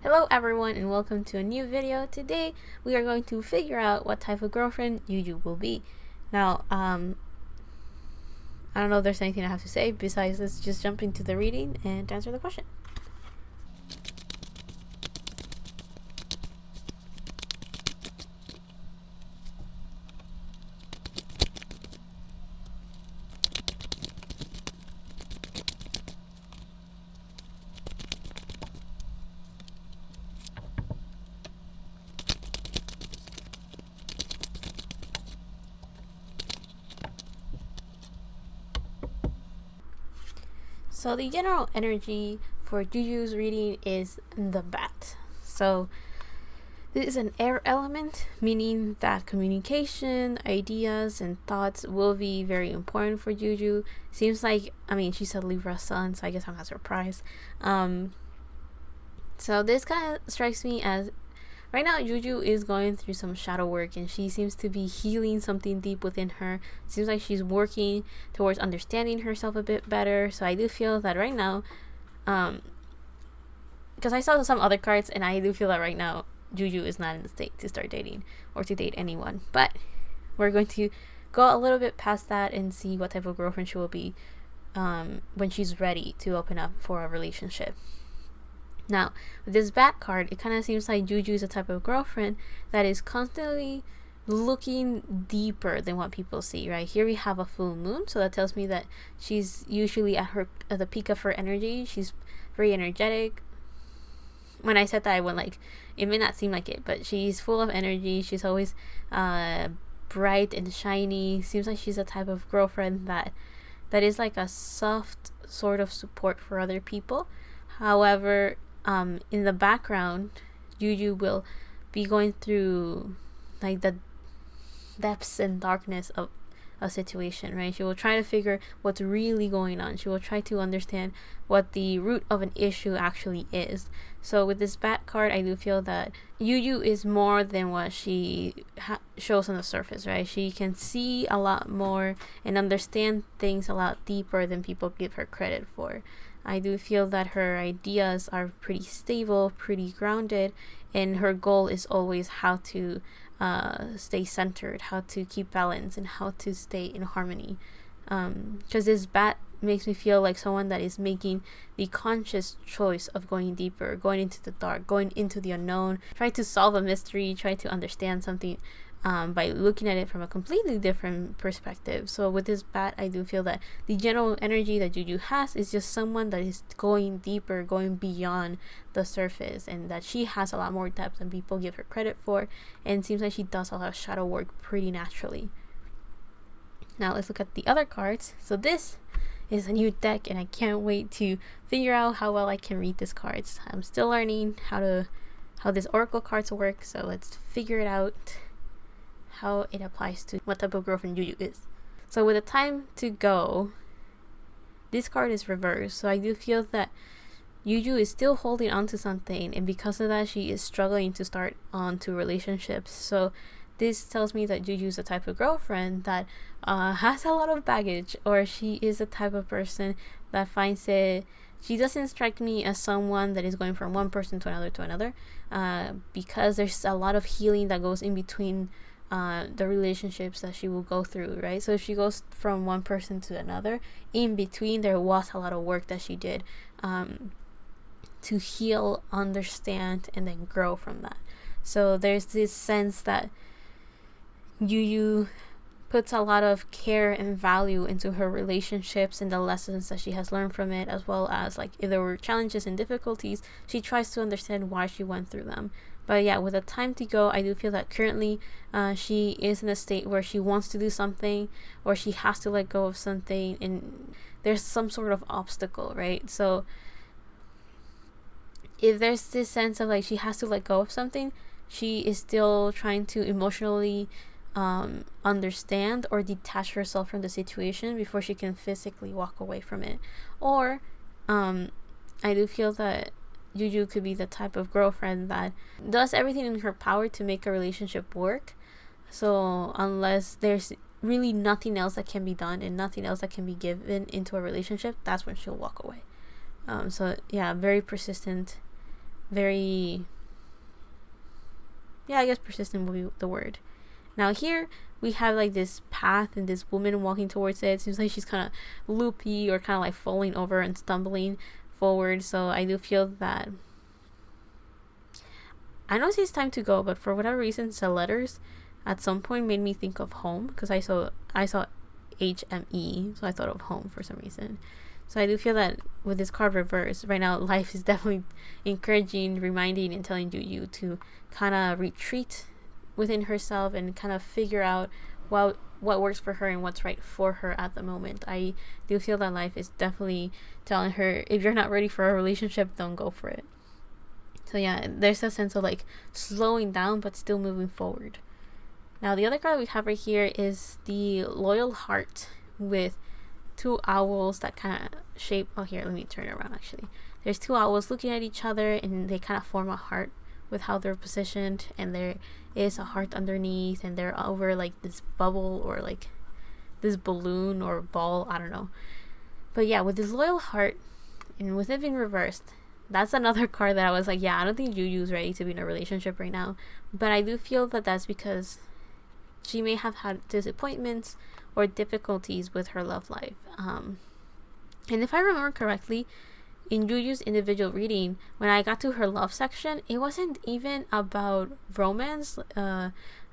Hello everyone and welcome to a new video. Today we are going to figure out what type of girlfriend Yuju will be. Now, I don't know if there's anything I have to say besides let's just jump into the reading and answer the question. So the general energy for Juju's reading is the bat. So this is an air element, meaning that communication, ideas, and thoughts will be very important for Juju. Seems like, she's a Libra sun, so I guess I'm not surprised. So this kind of strikes me as right now Juju is going through some shadow work and she seems to be healing something deep within her. Seems like she's working towards understanding herself a bit better. So I do feel that right now, because I saw some other cards and I do feel that right now Juju is not in the state to start dating or to date anyone. But we're going to go a little bit past that and see what type of girlfriend she will be when she's ready to open up for a relationship. Now, with this bat card, it kind of seems like Juju is a type of girlfriend that is constantly looking deeper than what people see, right? Here we have a full moon, so that tells me that she's usually at the peak of her energy. She's very energetic. When I said that, I went like, it may not seem like it, but she's full of energy. She's always bright and shiny. Seems like she's a type of girlfriend that is like a soft sort of support for other people. However, in the background, Yuju will be going through like the depths and darkness of a situation, right? She will try to figure what's really going on. She will try to understand what the root of an issue actually is. So with this bat card, I do feel that Yuju is more than what she shows on the surface, right? She can see a lot more and understand things a lot deeper than people give her credit for. I do feel that her ideas are pretty stable, pretty grounded, and her goal is always how to stay centered, how to keep balance, and how to stay in harmony. Because this bat makes me feel like someone that is making the conscious choice of going deeper, going into the dark, going into the unknown, trying to solve a mystery, trying to understand something by looking at it from a completely different perspective. So with this bat, I do feel that the general energy that Juju has is just someone that is going deeper, going beyond the surface, and that she has a lot more depth than people give her credit for, and it seems like she does a lot of shadow work pretty naturally. Now let's look at the other cards. So this is a new deck and I can't wait to figure out how well I can read these cards. I'm still learning how this oracle cards work, so let's figure it out, how it applies to what type of girlfriend Yuju is. So with the time to go, this card is reversed, so I do feel that Yuju is still holding on to something, and because of that she is struggling to start on to relationships. So this tells me that Juju is a type of girlfriend that has a lot of baggage, or she is a type of person that finds it, she doesn't strike me as someone that is going from one person to another, because there's a lot of healing that goes in between the relationships that she will go through, right? So if she goes from one person to another, in between there was a lot of work that she did to heal, understand, and then grow from that. So there's this sense that Yuju puts a lot of care and value into her relationships and the lessons that she has learned from it, as well as like if there were challenges and difficulties, she tries to understand why she went through them. But yeah, with the time to go, I do feel that currently she is in a state where she wants to do something, or she has to let go of something, and there's some sort of obstacle, right? So if there's this sense of like she has to let go of something, she is still trying to emotionally understand or detach herself from the situation before she can physically walk away from it. Or I do feel that Yuju could be the type of girlfriend that does everything in her power to make a relationship work. So unless there's really nothing else that can be done and nothing else that can be given into a relationship, that's when she'll walk away. So yeah, very persistent, very, yeah, I guess persistent will be the word. Now here we have like this path and this woman walking towards it. It seems like she's kind of loopy or kind of like falling over and stumbling forward. So I do feel that, I know it's time to go, but for whatever reason the letters at some point made me think of home, because I saw HME, so I thought of home for some reason. So I do feel that with this card reversed right now, life is definitely encouraging, reminding, and telling Yuju to kind of retreat within herself and kind of figure out what works for her and what's right for her at the moment. I do feel that life is definitely telling her, if you're not ready for a relationship, don't go for it. So yeah, there's a sense of like slowing down but still moving forward. Now the other card we have right here is the Loyal Heart with two owls that kind of shape, oh here, let me turn it around actually. There's two owls looking at each other and they kind of form a heart with how they're positioned, and there is a heart underneath, and they're over like this bubble or like this balloon or ball, I don't know. But yeah, with this Loyal Heart and with it being reversed, that's another card that I was like, yeah, I don't think Juju's ready to be in a relationship right now. But I do feel that that's because she may have had disappointments or difficulties with her love life. And if I remember correctly, in Juju's individual reading, when I got to her love section, it wasn't even about romance,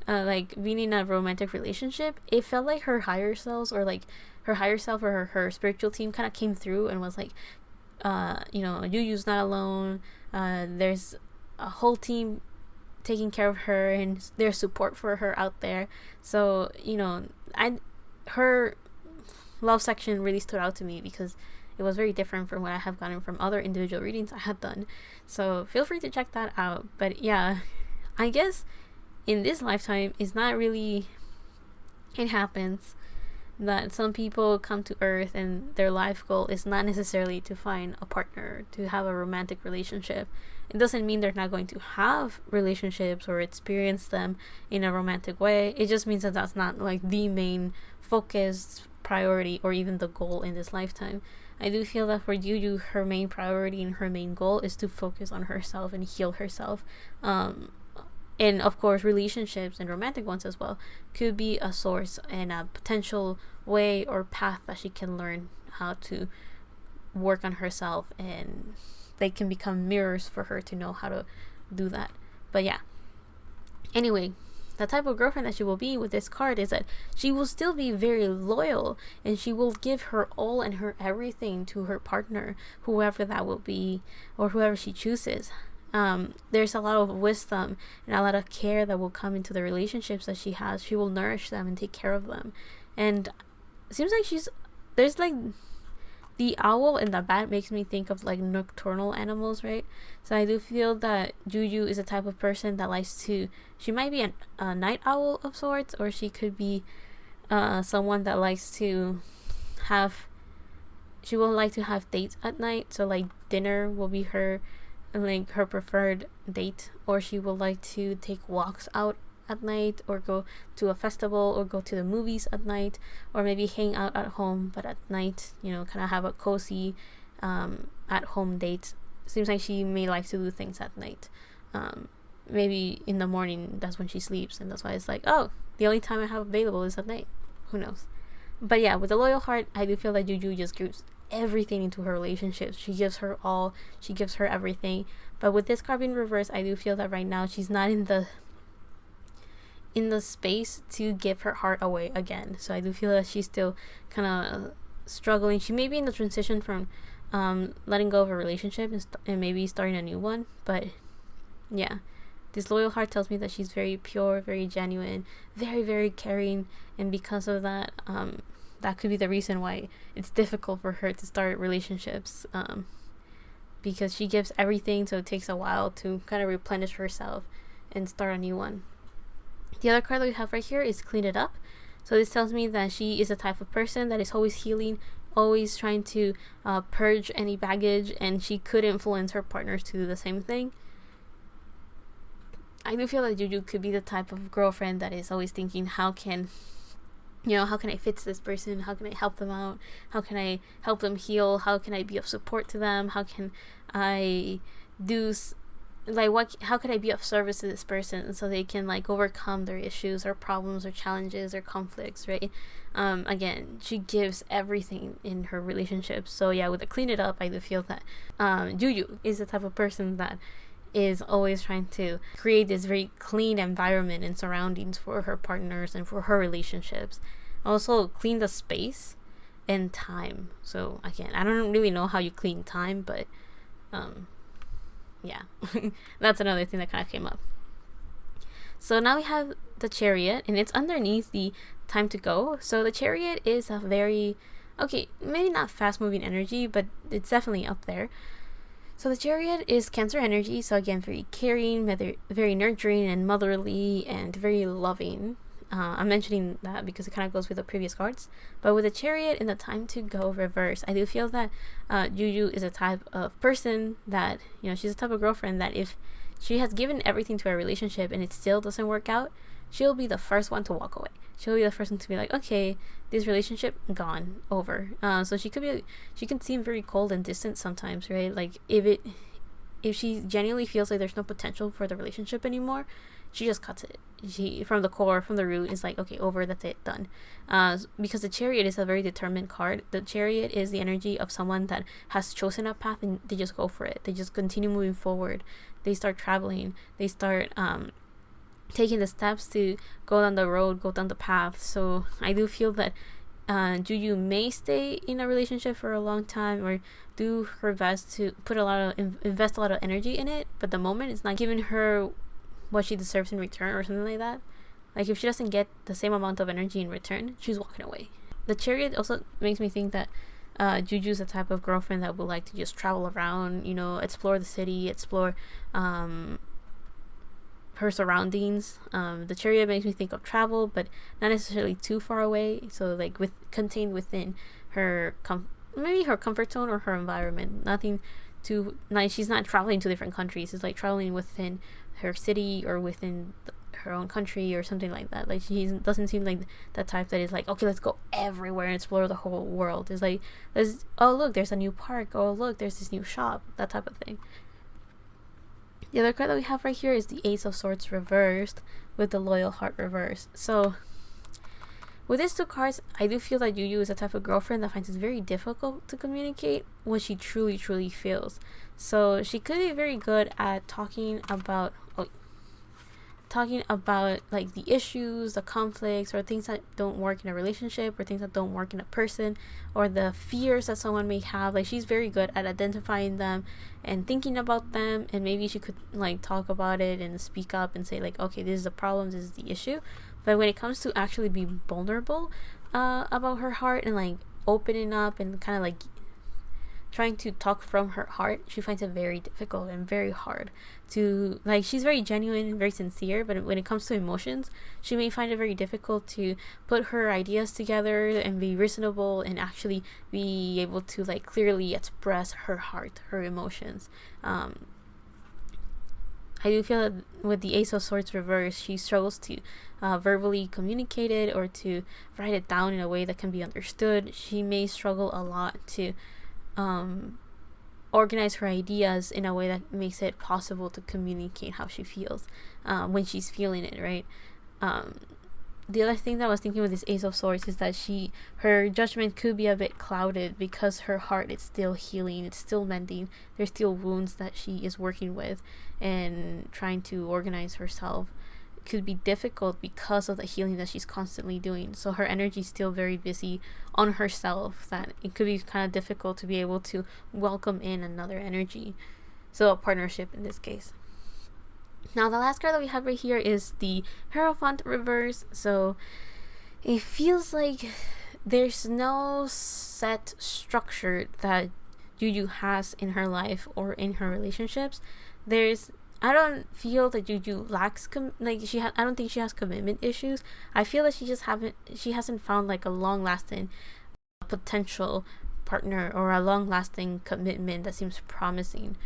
like being in a romantic relationship. It felt like her higher selves, or like her higher self or her spiritual team kind of came through and was like, Juju's not alone. There's a whole team taking care of her, and there's support for her out there. So her love section really stood out to me because it was very different from what I have gotten from other individual readings I had done. So feel free to check that out. But yeah, I guess in this lifetime, it's not really, it happens that some people come to Earth and their life goal is not necessarily to find a partner, to have a romantic relationship. It doesn't mean they're not going to have relationships or experience them in a romantic way. It just means that that's not like the main focus, priority, or even the goal in this lifetime. I do feel that for Yuju, her main priority and her main goal is to focus on herself and heal herself. And of course, relationships and romantic ones as well could be a source and a potential way or path that she can learn how to work on herself, and they can become mirrors for her to know how to do that. But yeah, anyway, the type of girlfriend that she will be with this card is that she will still be very loyal, and she will give her all and her everything to her partner, whoever that will be or whoever she chooses. There's a lot of wisdom and a lot of care that will come into the relationships that she has. She will nourish them and take care of them. And it seems like there's like the owl and the bat makes me think of like nocturnal animals, right? So I do feel that Juju is a type of person that likes to, she might be a night owl of sorts, or she could be someone that likes to have, she will like to have dates at night. So like dinner will be her preferred date, or she will like to take walks out at night, or go to a festival, or go to the movies at night, or maybe hang out at home but at night, kind of have a cozy at home date. Seems like she may like to do things at night. Maybe in the morning, that's when she sleeps, and that's why it's like, oh, the only time I have available is at night. Who knows? But yeah, with the Loyal Heart, I do feel like Juju just gives everything into her relationships. She gives her all, she gives her everything. But with this card being reversed, I do feel that right now she's not in the space to give her heart away again. So I do feel that she's still kind of struggling. She may be in the transition from letting go of a relationship and maybe starting a new one. But yeah, this Loyal Heart tells me that she's very pure, very genuine, very, very caring, and because of that, that could be the reason why it's difficult for her to start relationships, because she gives everything, so it takes a while to kind of replenish herself and start a new one. The other card that we have right here is Clean It Up. So this tells me that she is a type of person that is always healing, always trying to purge any baggage, and she could influence her partners to do the same thing. I do feel like Juju could be the type of girlfriend that is always thinking, how can I fix this person? How can I help them out? How can I help them heal? How can I be of support to them? How can I do like what, how could I be of service to this person so they can like overcome their issues or problems or challenges or conflicts, right? Again, she gives everything in her relationships. So yeah, with the clean it up, I do feel that Yuju is the type of person that is always trying to create this very clean environment and surroundings for her partners and for her relationships. Also clean the space and time. So again, I don't really know how you clean time, but yeah, that's another thing that kind of came up. So now we have the Chariot, and it's underneath the time to go. So the Chariot is a very, okay, maybe not fast moving energy, but it's definitely up there. So the Chariot is Cancer energy. So again, very caring, very nurturing and motherly and very loving. I'm mentioning that because it kind of goes with the previous cards. But with the Chariot in the time to go reverse, I do feel that Yuju is a type of person that, you know, she's a type of girlfriend that if she has given everything to a relationship and it still doesn't work out, she'll be the first one to walk away. She'll be the first one to be like, okay, this relationship gone, over. So she can seem very cold and distant sometimes, right? Like if she genuinely feels like there's no potential for the relationship anymore, she just cuts it. She, from the core, from the root, is like, okay, over, that's it, done. Because the Chariot is a very determined card. The Chariot is the energy of someone that has chosen a path and they just go for it. They just continue moving forward. They start traveling. They start taking the steps to go down the road, go down the path. So I do feel that Juju may stay in a relationship for a long time or do her best to invest a lot of energy in it, but the moment it's not giving her what she deserves in return or something like that. Like if she doesn't get the same amount of energy in return, she's walking away. The Chariot also makes me think that Juju's the type of girlfriend that would like to just travel around, you know, explore the city, explore her surroundings. The Chariot makes me think of travel, but not necessarily too far away. So like contained within her maybe her comfort zone or her environment. Nothing too like she's not traveling to different countries. It's like traveling within her city or within her own country or something like that. Like she doesn't seem like that type that is like, okay, let's go everywhere and explore the whole world. It's like, oh look, there's a new park. Oh look, there's this new shop. That type of thing. The other card that we have right here is the Ace of Swords reversed with the Loyal Heart reversed. So with these two cards, I do feel that Yuju is a type of girlfriend that finds it very difficult to communicate what she truly, truly feels. So she could be very good at talking about like the issues, the conflicts, or things that don't work in a relationship, or things that don't work in a person, or the fears that someone may have. Like she's very good at identifying them and thinking about them, and maybe she could like talk about it and speak up and say like, okay, this is the problem, this is the issue. But when it comes to actually being vulnerable about her heart and like opening up and kind of like trying to talk from her heart, she finds it very difficult and very hard to, like, she's very genuine and very sincere, but when it comes to emotions, she may find it very difficult to put her ideas together and be reasonable and actually be able to like clearly express her heart, her emotions. I do feel that with the Ace of Swords reversed, she struggles to verbally communicate it or to write it down in a way that can be understood. She may struggle a lot to organize her ideas in a way that makes it possible to communicate how she feels when she's feeling it, right? The other thing that I was thinking with this Ace of Swords is that her judgment could be a bit clouded because her heart is still healing, it's still mending, there's still wounds that she is working with and trying to organize herself. It could be difficult because of the healing that she's constantly doing. So her energy is still very busy on herself, that it could be kind of difficult to be able to welcome in another energy. So a partnership in this case. Now the last card that we have right here is the Hierophant reverse. So it feels like there's no set structure that Juju has in her life or in her relationships. I don't feel that Juju lacks I don't think she has commitment issues. I feel that she hasn't found like a long lasting potential partner or a long lasting commitment that seems promising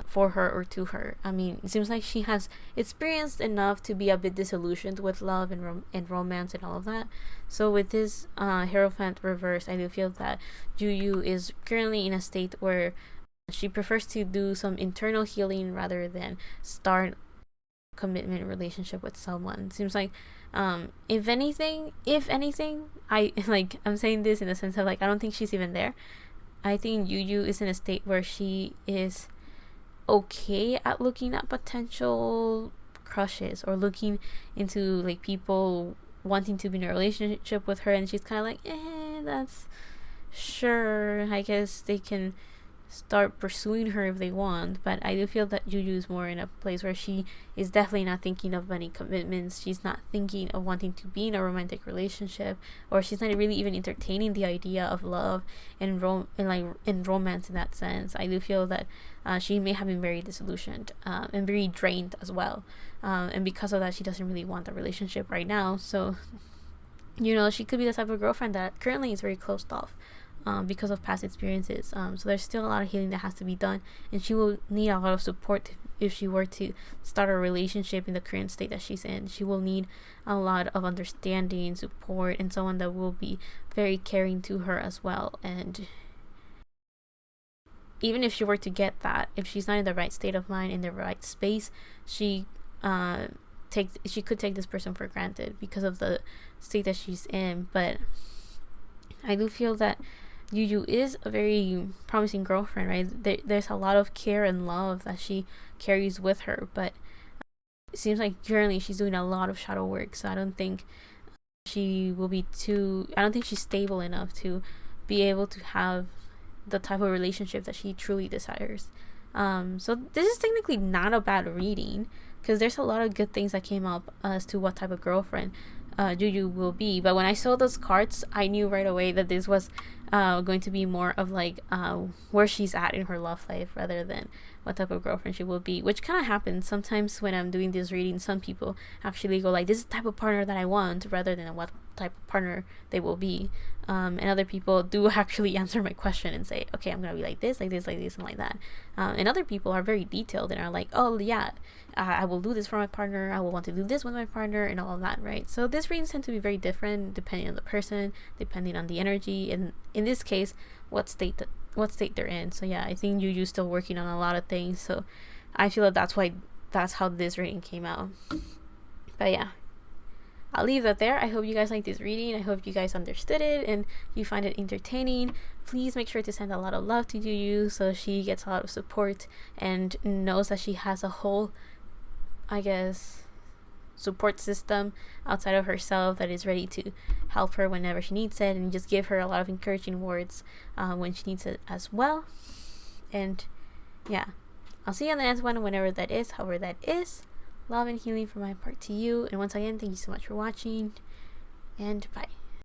for her or to her. I mean, it seems like she has experienced enough to be a bit disillusioned with love and romance and all of that. So with this Hierophant reverse, I do feel that Juju is currently in a state where She prefers to do some internal healing rather than start a commitment relationship with someone. Seems like if anything, I like, I'm saying this in the sense of like, I don't think she's even there. I think Yuju is in a state where she is okay at looking at potential crushes or looking into like people wanting to be in a relationship with her, and she's kind of like, that's sure, I guess they can start pursuing her if they want. But I do feel that Juju is more in a place where she is definitely not thinking of any commitments. She's not thinking of wanting to be in a romantic relationship, or she's not really even entertaining the idea of love and romance in that sense. I do feel that she may have been very disillusioned and very drained as well, and because of that, she doesn't really want a relationship right now. So she could be the type of girlfriend that currently is very closed off because of past experiences. So there's still a lot of healing that has to be done, and she will need a lot of support if she were to start a relationship in the current state that she's in. She will need a lot of understanding, support, and someone that will be very caring to her as well. And even if she were to get that, if she's not in the right state of mind, in the right space, she could take this person for granted because of the state that she's in. But I do feel that Yuju is a very promising girlfriend, right? There's a lot of care and love that she carries with her, but it seems like currently she's doing a lot of shadow work. So I don't think she's stable enough to be able to have the type of relationship that she truly desires. So this is technically not a bad reading, because there's a lot of good things that came up as to what type of girlfriend Juju will be. But when I saw those cards, I knew right away that this was going to be more of like where she's at in her love life rather than what type of girlfriend she will be, which kind of happens sometimes when I'm doing this reading. Some people actually go like, this is the type of partner that I want, rather than what type of partner they will be. And other people do actually answer my question and say, okay, I'm gonna be like this, like this, like this, and like that. And other people are very detailed and are like, oh yeah, I will do this for my partner, I will want to do this with my partner, and all of that, right? So these readings tend to be very different depending on the person, depending on the energy, and in this case, what state they're in. So yeah, I think Yuju's still working on a lot of things, so I feel that that's how this reading came out. But yeah, I'll leave that there. I hope you guys like this reading. I hope you guys understood it and you find it entertaining. Please make sure to send a lot of love to Yuju so she gets a lot of support and knows that she has a whole, I guess, support system outside of herself that is ready to help her whenever she needs it, and just give her a lot of encouraging words when she needs it as well. And yeah, I'll see you on the next one, whenever that is, however that is. Love and healing from my part to you, and once again, thank you so much for watching, and bye.